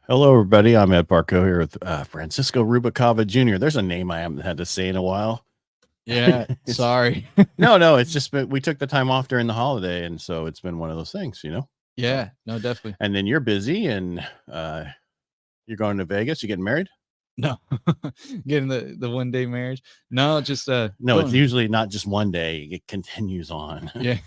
Hello, everybody. I'm Ed Parcaut here with Francisco Rubalcava Jr. There's a name I haven't had to say in a while. Yeah, sorry. No, it's just we took the time off during the holiday, and so it's been one of those things. Yeah, no, definitely. And then you're busy, and you're going to Vegas. You getting married? No, getting the 1 day marriage. No, just No, it's going. usually not just one day. It continues on. Yeah.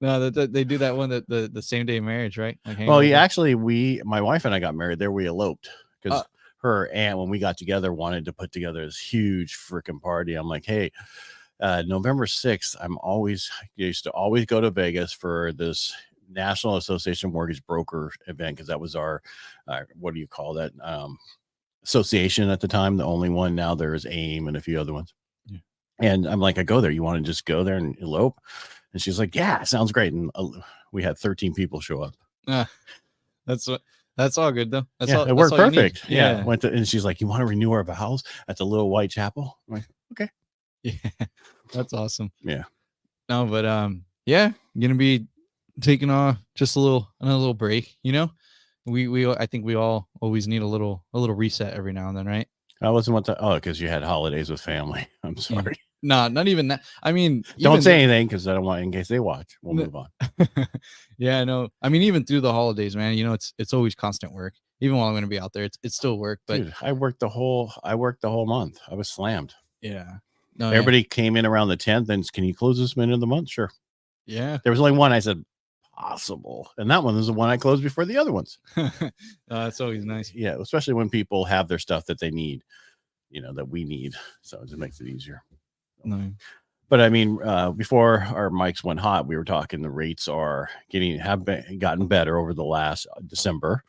No, they do that one that the same day marriage, right? Like hang Well, out with yeah, them. actually, my wife and I got married there. We eloped because Uh, her aunt, when we got together, wanted to put together this huge freaking party. I'm like, hey, November 6th, I used to always go to Vegas for this National Association of Mortgage Broker event because that was our, what do you call that? Association at the time, the only one. Now there's AIM and a few other ones. Yeah. And I'm like, I go there. You want to just go there and elope? And she's like, yeah, sounds great. And we had 13 people show up. that's all good though. It worked perfect. Yeah. Went to, and she's like, you want to renew our vows at the little white chapel? I'm like, okay. Yeah, that's awesome. Yeah. No, but yeah, gonna be taking off just another little break. I think we all always need a little reset every now and then, right? I wasn't because you had holidays with family. I'm sorry. Yeah. No, not even that. I mean, don't say anything because I don't want in case they watch. We'll move on. Yeah, no. I mean, even through the holidays, man, it's always constant work. Even while I'm going to be out there, it's still work. But dude, I worked the whole month. I was slammed. Yeah. No, everybody came in around the 10th and can you close this minute of the month? Sure. Yeah. There was only one I said possible, and that one was the one I closed before the other ones. That's always nice. Yeah, especially when people have their stuff that they need, that we need. So it makes it easier. No. But I mean, before our mics went hot, we were talking the rates have gotten better over the last December.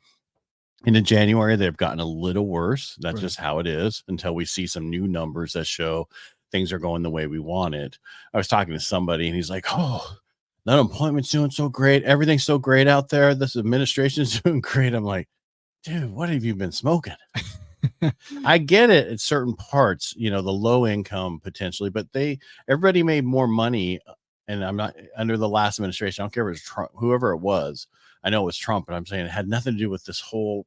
And in January, they've gotten a little worse. That's just how it is until we see some new numbers that show things are going the way we wanted. I was talking to somebody and he's like, oh, the unemployment's doing so great. Everything's so great out there. This administration's doing great. I'm like, dude, what have you been smoking? I get it at certain parts, the low income potentially, but everybody made more money. And I'm not under the last administration. I don't care if it was Trump, whoever it was. I know it was Trump, but I'm saying it had nothing to do with this whole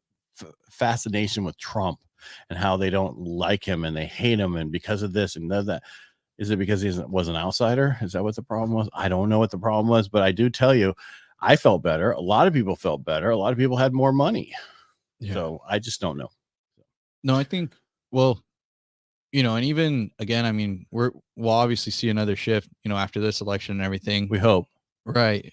fascination with Trump and how they don't like him and they hate him. And because of this and that, is it because he was an outsider? Is that what the problem was? I don't know what the problem was, but I do tell you, I felt better. A lot of people felt better. A lot of people had more money. Yeah. So I just don't know. No, I think, well, and even again, I mean, we'll obviously see another shift, after this election and everything. We hope. Right.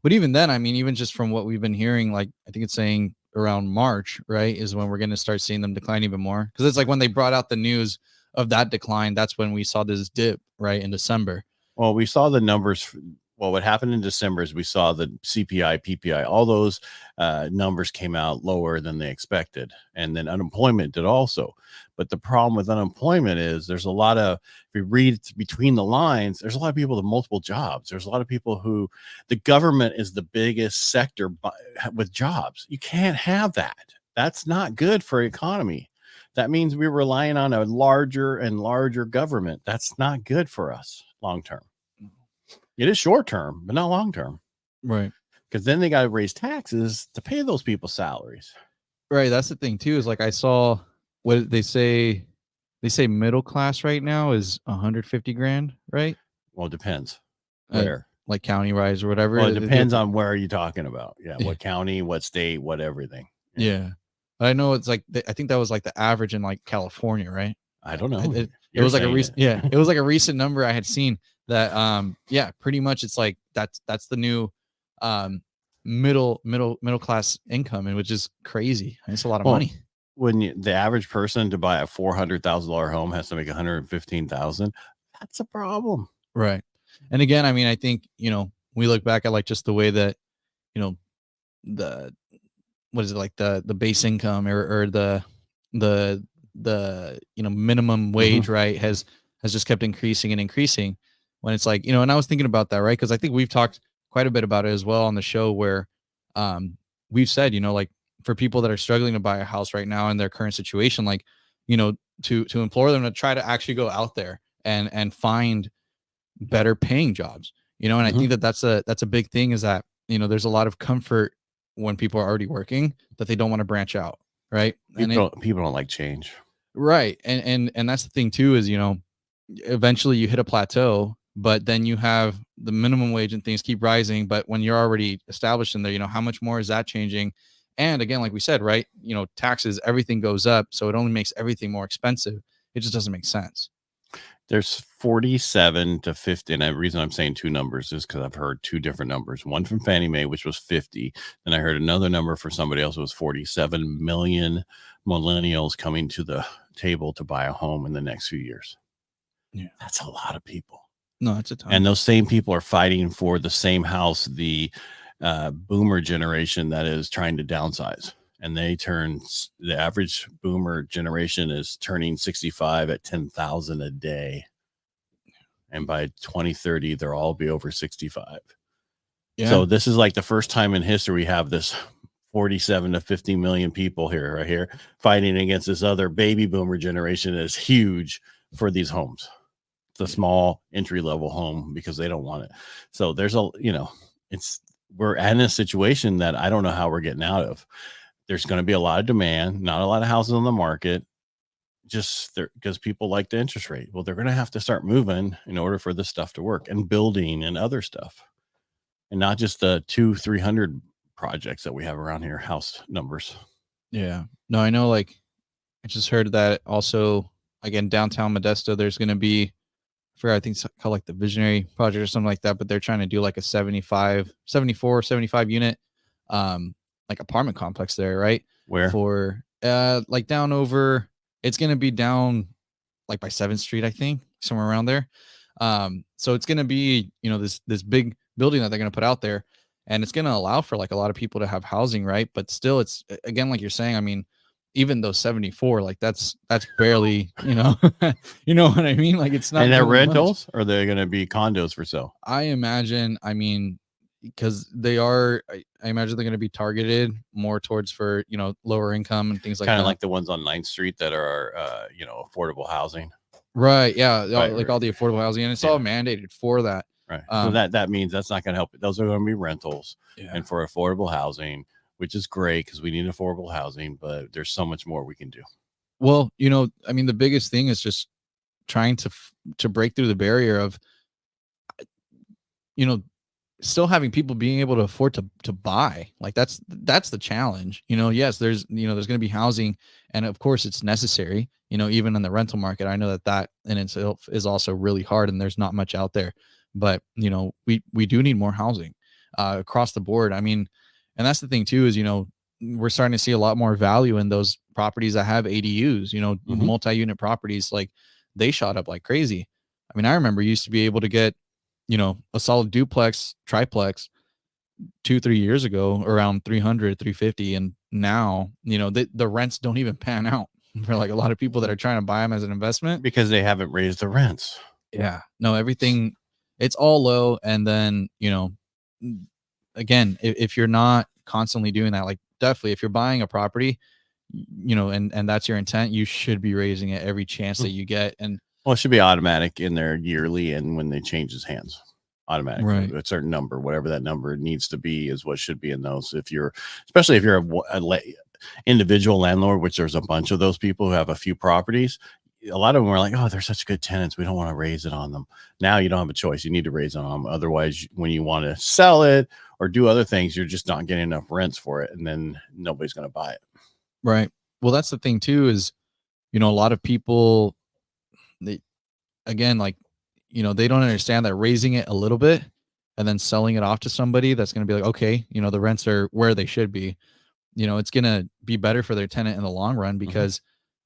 But even then, I mean, even just from what we've been hearing, like, I think it's saying around March, right, is when we're going to start seeing them decline even more. Because it's like when they brought out the news of that decline, that's when we saw this dip, right, in December. Well, we saw the numbers. Well, what happened in December is we saw the CPI, PPI, all those numbers came out lower than they expected. And then unemployment did also. But the problem with unemployment is there's a lot of, if you read between the lines, there's a lot of people with multiple jobs. There's a lot of people who the government is the biggest sector with jobs. You can't have that. That's not good for economy. That means we're relying on a larger and larger government. That's not good for us long term. It is short term, but not long term. Right. Because then they got to raise taxes to pay those people's salaries. Right. That's the thing, too, is like I saw what they say middle class right now is 150 grand, right? Well, it depends. Where? Like county wise or whatever. Well, it depends on where you're talking about. Yeah. What county, what state, what everything. Yeah. I know it's like, I think that was like the average in like California, right? I don't know. It was like a recent, it was like a recent number I had seen that, pretty much it's like, that's the new, middle class income, and which is crazy. It's a lot of money. When the average person to buy a $400,000 home has to make $115,000, that's a problem. Right. And again, I mean, I think, we look back at like just the way that, the, what is it, like the base income or the minimum wage, right, has just kept increasing and increasing, when it's like, and I was thinking about that, right, because I think we've talked quite a bit about it as well on the show, where we've said, like for people that are struggling to buy a house right now in their current situation, like, to implore them to try to actually go out there and find better paying jobs, and I think that's a big thing, is that, there's a lot of comfort when people are already working that they don't want to branch out, right? People don't like change. Right. And that's the thing too, is, eventually you hit a plateau, but then you have the minimum wage and things keep rising. But when you're already established in there, how much more is that changing? And again, like we said, right, taxes, everything goes up. So it only makes everything more expensive. It just doesn't make sense. There's 47 to 50. And the reason I'm saying two numbers is because I've heard two different numbers. One from Fannie Mae, which was 50. Then I heard another number for somebody else. It was 47 million millennials coming to the table to buy a home in the next few years. Yeah. That's a lot of people. No, that's a ton. And those same people are fighting for the same house, the boomer generation that is trying to downsize. And the average boomer generation is turning 65 at 10,000 a day. And by 2030, they'll all be over 65. Yeah. So this is like the first time in history we have this 47 to 50 million people right here fighting against this other baby boomer generation that is huge for these homes. It's a small entry level home because they don't want it. So there's we're in a situation that I don't know how we're getting out of. There's going to be a lot of demand, not a lot of houses on the market, just because people like the interest rate. Well, they're going to have to start moving in order for this stuff to work, and building and other stuff, and not just the 200-300 projects that we have around here, house numbers. Yeah. No, I know, like, I just heard that also, again, downtown Modesto, there's going to be, I think it's called like the Visionary Project or something like that, but they're trying to do like a 75 unit, like apartment complex there, right? Where? For like down over, it's going to be down like by 7th Street, I think, somewhere around there. So it's going to be, this big building that they're going to put out there, and it's going to allow for like a lot of people to have housing, right? But still, it's, again, like you're saying, I mean, even though 74, like that's barely, you know what I mean? Like, it's not. And they're rentals, or they're going to be condos for sale? I imagine, because they are, I imagine they're going to be targeted more towards for, lower income and things like that. Kind of like the ones on 9th Street that are, affordable housing. Right. Yeah. Right, like all the affordable housing, and it's all mandated for that. Right. So that means that's not going to help. Those are going to be rentals and for affordable housing, which is great because we need affordable housing, but there's so much more we can do. Well, the biggest thing is just trying to break through the barrier of, still having people being able to afford to buy. Like that's the challenge. Yes, there's going to be housing, and of course it's necessary, even in the rental market. I know that in itself is also really hard, and there's not much out there, but we do need more housing across the board. And that's the thing too, is, we're starting to see a lot more value in those properties that have ADUs, multi-unit properties. Like, they shot up like crazy. I remember you used to be able to get, a solid duplex, triplex 2-3 years ago around 300, 350. And now, the rents don't even pan out for like a lot of people that are trying to buy them as an investment because they haven't raised the rents. Yeah, no, everything, it's all low. And then, again, if you're not constantly doing that, like, definitely if you're buying a property, and that's your intent, you should be raising it every chance that you get. And well, it should be automatic in there yearly, and when they change his hands, automatic, right? A certain number, whatever that number needs to be, is what should be in those. Especially if you're a individual landlord, which there's a bunch of those people who have a few properties. A lot of them are like, oh, they're such good tenants, we don't want to raise it on them. Now you don't have a choice. You need to raise it on them. Otherwise, when you want to sell it or do other things, you're just not getting enough rents for it, and then nobody's going to buy it. Right. Well, that's the thing too, is, a lot of people, they don't understand that raising it a little bit and then selling it off to somebody that's going to be like, okay, the rents are where they should be, it's going to be better for their tenant in the long run, because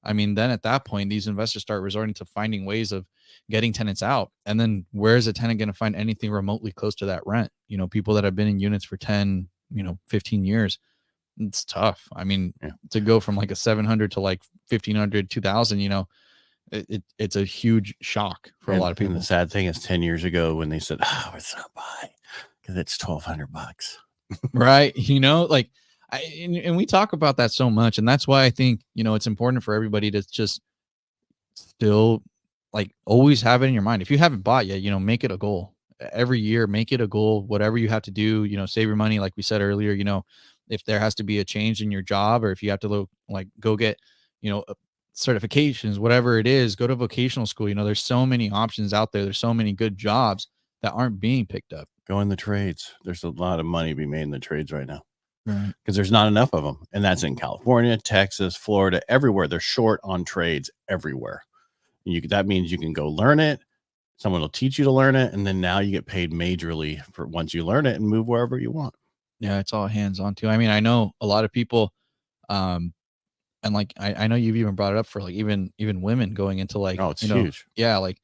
then at that point, these investors start resorting to finding ways of getting tenants out. And then where is a tenant going to find anything remotely close to that rent? People that have been in units for 10, 15 years, it's tough. To go from like a 700 to like 1,500, 2,000, it's a huge shock for a lot of people. And the sad thing is, 10 years ago when they said, oh, it's not buy because it's $1,200. Right. And we talk about that so much. And that's why I think, it's important for everybody to just still, like, always have it in your mind. If you haven't bought yet, make it a goal every year, make it a goal, whatever you have to do, save your money. Like we said earlier, if there has to be a change in your job, or if you have to go get, certifications, whatever it is, go to vocational school. There's so many options out there. There's so many good jobs that aren't being picked up. Go in the trades. There's a lot of money to be made in the trades right now. Right. Because there's not enough of them. And that's in California, Texas, Florida, everywhere. They're short on trades everywhere. That means you can go learn it. Someone will teach you to learn it. And then now you get paid majorly for once you learn it and move wherever you want. Yeah, it's all hands on too. I mean, I know a lot of people, and like I know you've even brought it up for like even women going into like, oh, it's huge. Yeah, like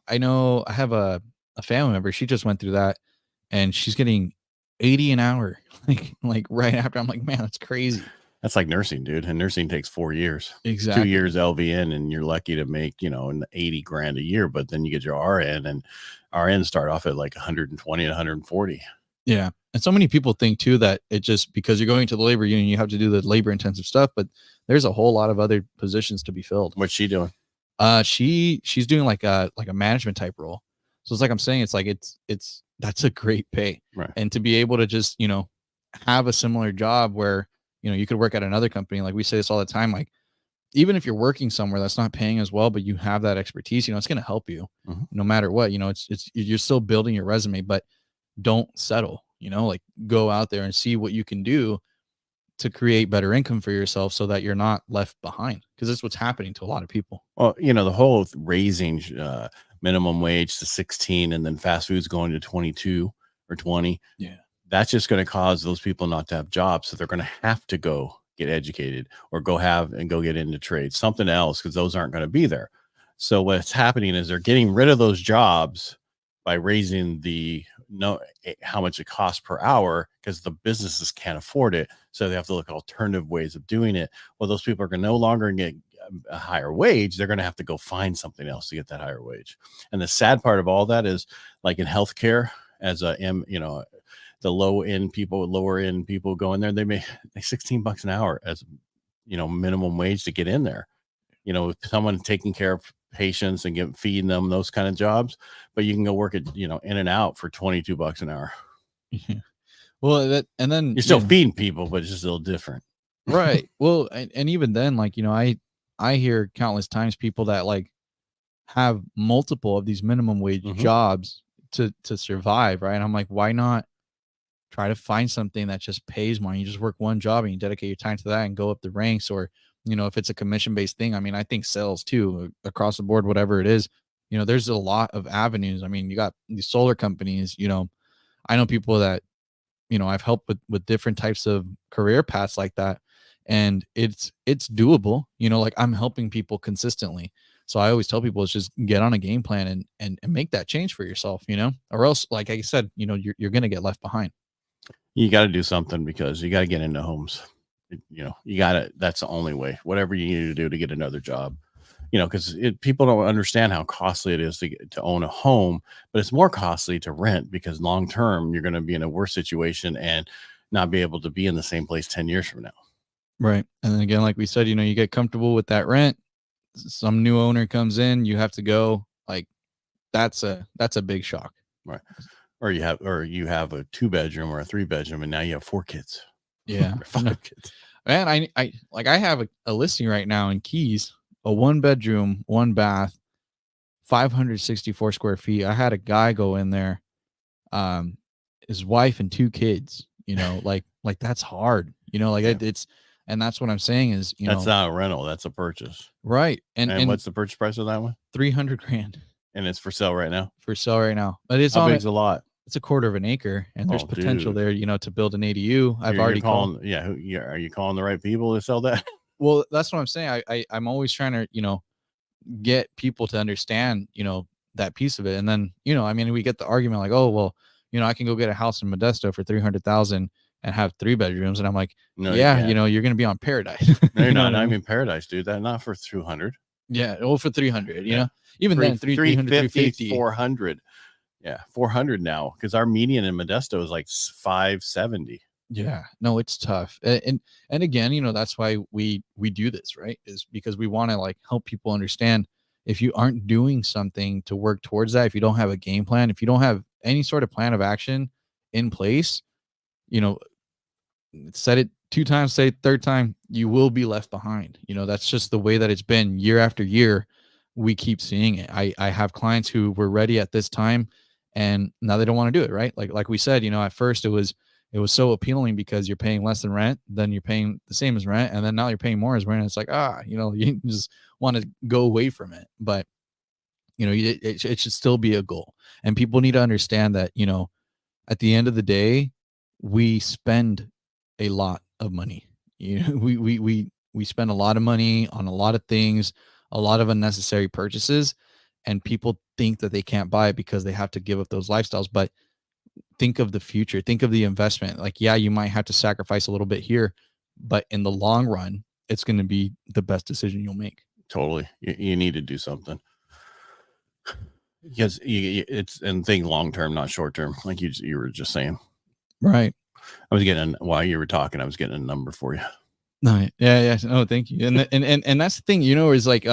I know I have a family member. She just went through that, and she's getting $80 an hour, like right after. I'm like, man, that's crazy. That's like nursing, dude. And nursing takes 4 years. Exactly. 2 years LVN, and you're lucky to make, in the 80 grand a year. But then you get your RN, and RN start off at like 120 to 140. Yeah. And so many people think too that it just because you're going to the labor union, you have to do the labor intensive stuff, but there's a whole lot of other positions to be filled. What's she doing? She's doing like a management type role. So it's like I'm saying, it's like that's a great pay. Right. And to be able to just, have a similar job where, you could work at another company. Like we say this all the time, like even if you're working somewhere that's not paying as well, but you have that expertise, it's going to help you no matter what. It's you're still building your resume, but don't settle. Like go out there and see what you can do to create better income for yourself so that you're not left behind, because that's what's happening to a lot of people. Well, the whole raising minimum wage to 16 and then fast food's going to 22 or 20. Yeah. That's just going to cause those people not to have jobs. So they're going to have to go get educated or go get into trade, something else, because those aren't going to be there. So what's happening is they're getting rid of those jobs by raising how much it costs per hour, because the businesses can't afford it. So they have to look at alternative ways of doing it. Well, those people are going to no longer get a higher wage.'re going to have to go find something else to get that higher wage. And the sad part of all that is, like in healthcare, as the lower end people go in there, they make $16 an hour as minimum wage to get in there. Someone taking care of patients and feeding them, those kind of jobs, but you can go work at In and Out for $22 an hour. Well, and then you're still feeding people, but it's just a little different. Right. Well, and even then, like, I hear countless times people that like have multiple of these minimum wage jobs to survive. Right. And I'm like, why not try to find something that just pays more? You just work one job and you dedicate your time to that and go up the ranks. Or, if it's a commission based thing, I mean, I think sales too, across the board, whatever it is, there's a lot of avenues. I mean, you got these solar companies, I know people that, I've helped with different types of career paths like that. And it's doable, like I'm helping people consistently. So I always tell people, it's just get on a game plan and make that change for yourself, or else, like I said, you're going to get left behind. You got to do something, because you got to get into homes. That's the only way, whatever you need to do to get another job, because people don't understand how costly it is to own a home, but it's more costly to rent, because long-term you're going to be in a worse situation and not be able to be in the same place 10 years from now. Right. And then again, like we said, you get comfortable with that rent. Some new owner comes in, you have to go. Like that's a big shock. Right. Or you have a 2-bedroom or a 3-bedroom, and now you have 4 kids. Yeah. 5 kids. Man, I have a listing right now in Keys, a 1-bedroom, 1 bath, 564 square feet. I had a guy go in there, his wife and 2 kids, like that's hard, it's, and that's what I'm saying is, that's not a rental, that's a purchase. Right. And what's the purchase price of that one? $300,000. And it's for sale right now? But it's how big's a lot? It's a 1/4 acre, and there's potential there, to build an ADU. Are you calling the right people to sell that? Well, that's what I'm saying. I'm always trying to, get people to understand, that piece of it. And then, we get the argument like, oh, well, I can go get a house in Modesto for $300,000 and have 3 bedrooms. And I'm like, no, yeah, you're going to be on Paradise. No, you're not. I mean, Paradise, dude, that not for 200. Yeah. Well, for 300, even then 350, 350, 400. Yeah, 400 now, because our median in Modesto is like 570. Yeah, no, it's tough. And again, that's why we do this, right? Is because we want to like help people understand, if you aren't doing something to work towards that, if you don't have a game plan, if you don't have any sort of plan of action in place, said it 2 times, say it third time, you will be left behind. You know, that's just the way that it's been year after year. We keep seeing it. I have clients who were ready at this time and now they don't want to do it, right? Like we said, you know, at first it was so appealing because you're paying less than rent, then you're paying the same as rent, and then now you're paying more as rent. It's like, you know, you just want to go away from it. But you know, it should still be a goal. And people need to understand that, you know, at the end of the day, we spend a lot of money. You know, we spend a lot of money on a lot of things, a lot of unnecessary purchases, and people think that they can't buy it because they have to give up those lifestyles. But think of the future, think of the investment. Like, yeah, you might have to sacrifice a little bit here, but in the long run, it's going to be the best decision you'll make. Totally. You need to do something. Because it's and think long term, not short term, like you were just saying. Right. I was getting while you were talking, I was getting a number for you. No, yeah. Oh, thank you. And that's the thing, you know, is like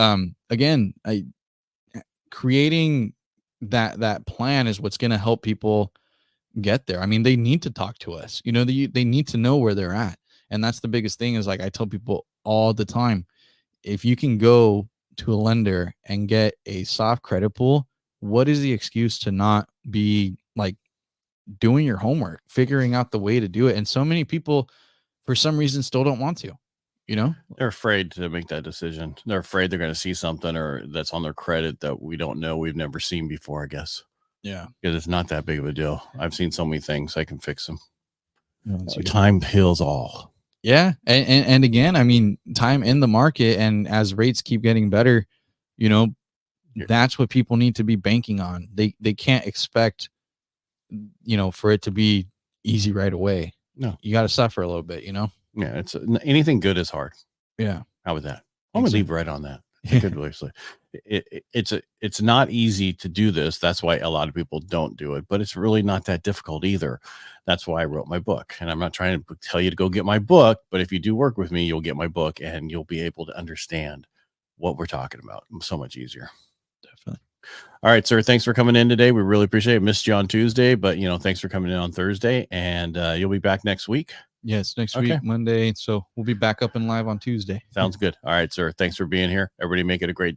again, creating that plan is what's going to help people get there. I mean, they need to talk to us. You know, they need to know where they're at, and that's the biggest thing. Is like I tell people all the time, if you can go to a lender and get a soft credit pull, what is the excuse to not be like doing your homework, figuring out the way to do it? And so many people, for some reason, still don't want to, you know, they're afraid to make that decision. They're afraid they're going to see something or that's on their credit that we don't know, we've never seen before, I guess. Yeah. Because it's not that big of a deal. I've seen so many things. I can fix them. No, time heals all. Yeah. And again, I mean, time in the market, and as rates keep getting better, you know, that's what people need to be banking on. They can't expect, you know, for it to be easy right away. No, you got to suffer a little bit, you know? Yeah. It's anything good is hard. Yeah. How about that? I'm going to leave right on that. It's a good way. So it's not easy to do this. That's why a lot of people don't do it, but it's really not that difficult either. That's why I wrote my book, and I'm not trying to tell you to go get my book, but if you do work with me, you'll get my book and you'll be able to understand what we're talking about. So much easier. Definitely. All right, sir. Thanks for coming in today. We really appreciate it. Missed you on Tuesday, but you know, thanks for coming in on Thursday, and you'll be back next week. Yes, next week, Monday. So we'll be back up and live on Tuesday. Sounds good. All right, sir. Thanks for being here. Everybody make it a great